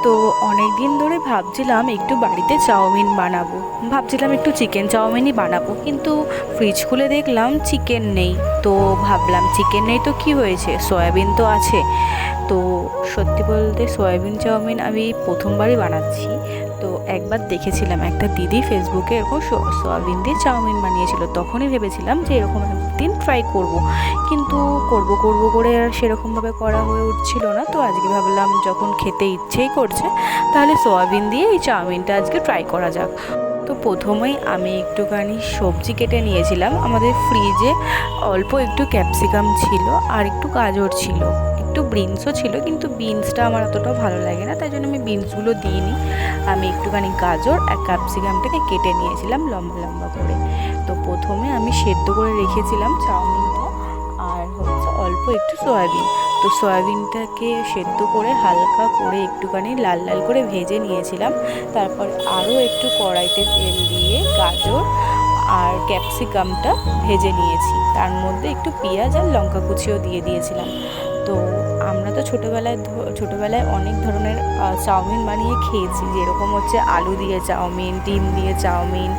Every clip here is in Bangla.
তো অনেক দিন ধরে ভাবছিলাম একটু বাড়িতে চাউমিন বানাবো, ভাবছিলাম একটু চিকেন চাউমিনই বানাবো, কিন্তু ফ্রিজ খুলে দেখলাম চিকেন নেই। তো ভাবলাম চিকেন নেই তো কি হয়েছে, সয়াবিন তো আছে। তো সত্যি বলতে সয়াবিন চাউমিন আমি প্রথমবারই বানাচ্ছি। তো একবার দেখেছিলাম একটা দিদি ফেসবুকে এরকম সয়াবিন দিয়ে চাউমিন বানিয়েছিল, তখনই ভেবেছিলাম যে এরকম একদিন ট্রাই করব। কিন্তু করব করে আর সেরকমভাবে করা হয়ে উঠছিল না। তো আজকে ভাবলাম যখন খেতে ইচ্ছেই করছে, তাহলে সয়াবিন দিয়ে এই চাউমিনটা আজকে ট্রাই করা যাক। তো প্রথমেই আমি একটুখানি সবজি কেটে নিয়েছিলাম। আমাদের ফ্রিজে অল্প একটু ক্যাপসিকাম ছিল, আর একটু গাজর ছিল, একটু বিনসও ছিল, কিন্তু বিনসটা আমার অতটাও ভালো লাগে না, তাই জন্য আমি বিনসগুলো দিইনি। আমি একটুখানি গাজর আর ক্যাপসিকামটাকে কেটে নিয়েছিলাম লম্বা লম্বা করে। তো প্রথমে আমি সেদ্ধ করে রেখেছিলাম চাউমিনটা, আর হচ্ছে অল্প একটু সয়াবিন। তো সয়াবিনটাকে সেদ্ধ করে হালকা করে একটুখানি লাল লাল করে ভেজে নিয়েছিলাম। তারপর আরও একটু কড়াইতে তেল দিয়ে গাজর আর ক্যাপসিকামটা ভেজে নিয়েছি, তার মধ্যে একটু পেঁয়াজ আর লঙ্কা কুচিও দিয়ে দিয়েছিলাম। তো আমরা তো ছোটোবেলায় অনেক ধরনের চাউমিন বানিয়ে খেয়েছি, যেরকম হচ্ছে আলু দিয়ে চাউমিন, ডিম দিয়ে চাউমিন,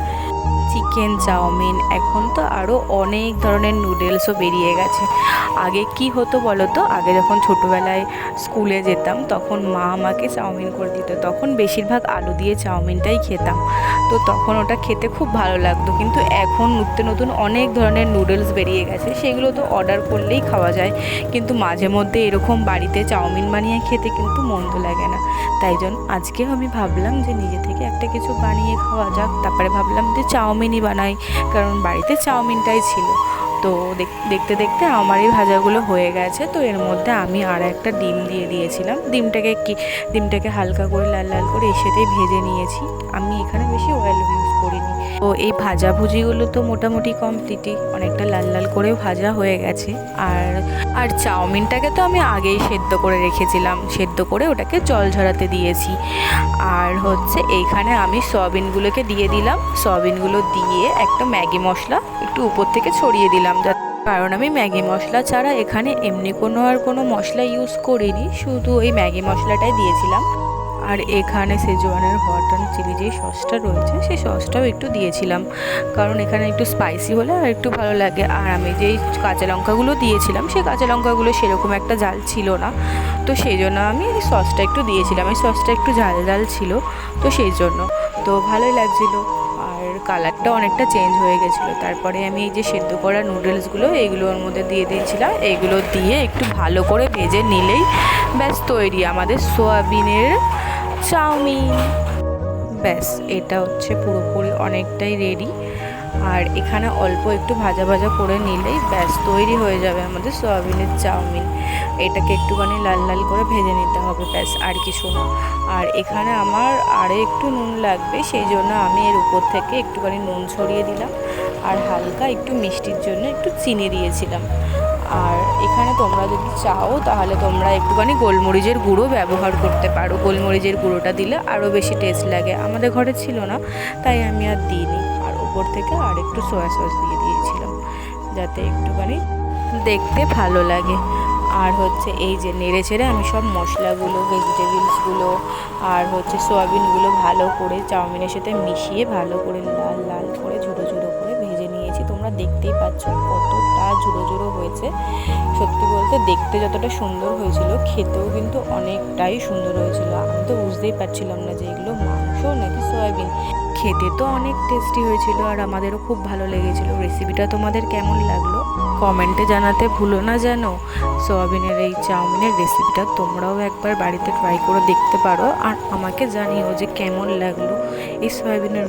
চিকেন চাউমিন। এখন তো আরও অনেক ধরনের নুডলসও বেরিয়ে গেছে। আগে কি হতো বলো তো, আগে যখন ছোটোবেলায় স্কুলে যেতাম তখন মা আমাকে চাউমিন করে দিত, তখন বেশিরভাগ আলু দিয়ে চাউমিনটাই খেতাম। তো তখন ওটা খেতে খুব ভালো লাগতো। কিন্তু এখন নতুন নতুন অনেক ধরনের নুডলস বেরিয়ে গেছে, সেগুলো তো অর্ডার করলেই খাওয়া যায়। কিন্তু মাঝে মধ্যে এরকম বাড়িতে চাউমিন বানিয়ে খেতে কিন্তু মন্দ লাগে না। তাই জন্য আজকেও আমি ভাবলাম যে নিজে থেকে একটা কিছু বানিয়ে খাওয়া যাক। তারপরে ভাবলাম যে চাউমিনই বানাই, কারণ বাড়িতে চাউমিনটাই ছিল। তো দেখতে দেখতে আমার এই ভাজাগুলো হয়ে গেছে। তো এর মধ্যে আমি আর একটা ডিম দিয়ে দিয়েছিলাম। ডিমটাকে হালকা করে লাল লাল করে এর সাথেই ভেজে নিয়েছি। আমি এখানে বেশি অয়েল ইউজ করিনি। তো এই ভাজাভুজিগুলো তো মোটামুটি কমপ্লিটই, অনেকটা লাল লাল করেও ভাজা হয়ে গেছে। আর আর চাউমিনটাকে তো আমি আগেই সেদ্ধ করে রেখেছিলাম, সেদ্ধ করে ওটাকে জল ঝরাতে দিয়েছি। আর হচ্ছে এইখানে আমি সয়াবিনগুলোকে দিয়ে দিলাম। সয়াবিনগুলো দিয়ে একটা ম্যাগি মশলা একটু উপর থেকে ছড়িয়ে দিলাম, কারণ আমি ম্যাগি মশলা ছাড়া এখানে এমনি কোনো মশলা ইউজ করিনি, শুধু এই ম্যাগি মশলাটাই দিয়েছিলাম। আর এখানে সেজওয়ানের হট অ্যান্ড চিলি যে সসটা রয়েছে, সেই সসটাও একটু দিয়েছিলাম, কারণ এখানে একটু স্পাইসি হলে আর একটু ভালো লাগে। আর আমি যেই কাঁচা লঙ্কাগুলো দিয়েছিলাম, সেই কাঁচা লঙ্কাগুলো সেরকম একটা ঝাল ছিল না, তো সেই জন্য আমি এই সসটা একটু দিয়েছিলাম। এই সসটা একটু ঝাল ঝাল ছিল, তো সেই জন্য তো ভালোই লাগছিলো। আর কালারটা অনেকটা চেঞ্জ হয়ে গেছিলো। তারপরে আমি এই যে সেদ্ধ করা নুডলসগুলো এইগুলো ওর মধ্যে দিয়ে দিয়েছিলাম। এইগুলো দিয়ে একটু ভালো করে ভেজে নিলেই ব্যাস তৈরি আমাদের সোয়াবিনের চাউমিন। ব্যাস এটা হচ্ছে পুরোপুরি অনেকটাই রেডি। আর এখানে অল্প একটু ভাজা ভাজা করে নিলেই ব্যাস তৈরি হয়ে যাবে আমাদের সয়াবিনের চাউমিন। এটাকে একটুখানি লাল লাল করে ভেজে নিতে হবে, ব্যাস আর কিছু না। আর এখানে আমার আরও একটু নুন লাগবে, সেই জন্য আমি এর উপর থেকে একটুখানি নুন ছড়িয়ে দিলাম, আর হালকা একটু মিষ্টির জন্য একটু চিনি দিয়েছিলাম। আর এখানে তোমরা যদি চাও তাহলে তোমরা একটুখানি গোলমরিচের গুঁড়ো ব্যবহার করতে পারো। গোলমরিচের গুঁড়োটা দিলে আরও বেশি টেস্ট লাগে। আমাদের ঘরে ছিল না, তাই আমি আর দিইনি। আর উপর থেকে আর একটু সয়া সস দিয়ে দিয়েছিলাম, যাতে একটুখানি দেখতে ভালো লাগে। আর হচ্ছে এই যে নেড়ে চেড়ে আমি সব মশলাগুলো, ভেজিটেবলসগুলো আর হচ্ছে সয়াবিনগুলো ভালো করে চাউমিনের সাথে মিশিয়ে ভালো করে লাল লাল করে ঝুড়ো ঝুড়ো করে ভেজে নিয়েছি। তোমরা দেখতেই পাচ্ছ কতটা ঝুড়ো ঝুড়ো হয়েছে। সত্যি বলতে দেখতে যতটা সুন্দর হয়েছিল, খেতেও কিন্তু অনেকটাই সুন্দর হয়েছিল। আমি তো বুঝতেই পারছিলাম না যে এগুলো মাংস নাকি সয়াবিন। খেতে তো অনেক টেস্টি হয়েছিল, আর আমাদেরও খুব ভালো লেগেছিল। রেসিপিটা তোমাদের কেমন লাগলো কমেন্টে জানাতে ভুলো না যেন। সয়াবিনের এই চাউমিনের রেসিপিটা তোমরাও একবার বাড়িতে ট্রাই করে দেখতে পারো, আর আমাকে জানিও যে কেমন লাগলো এই সয়াবিনের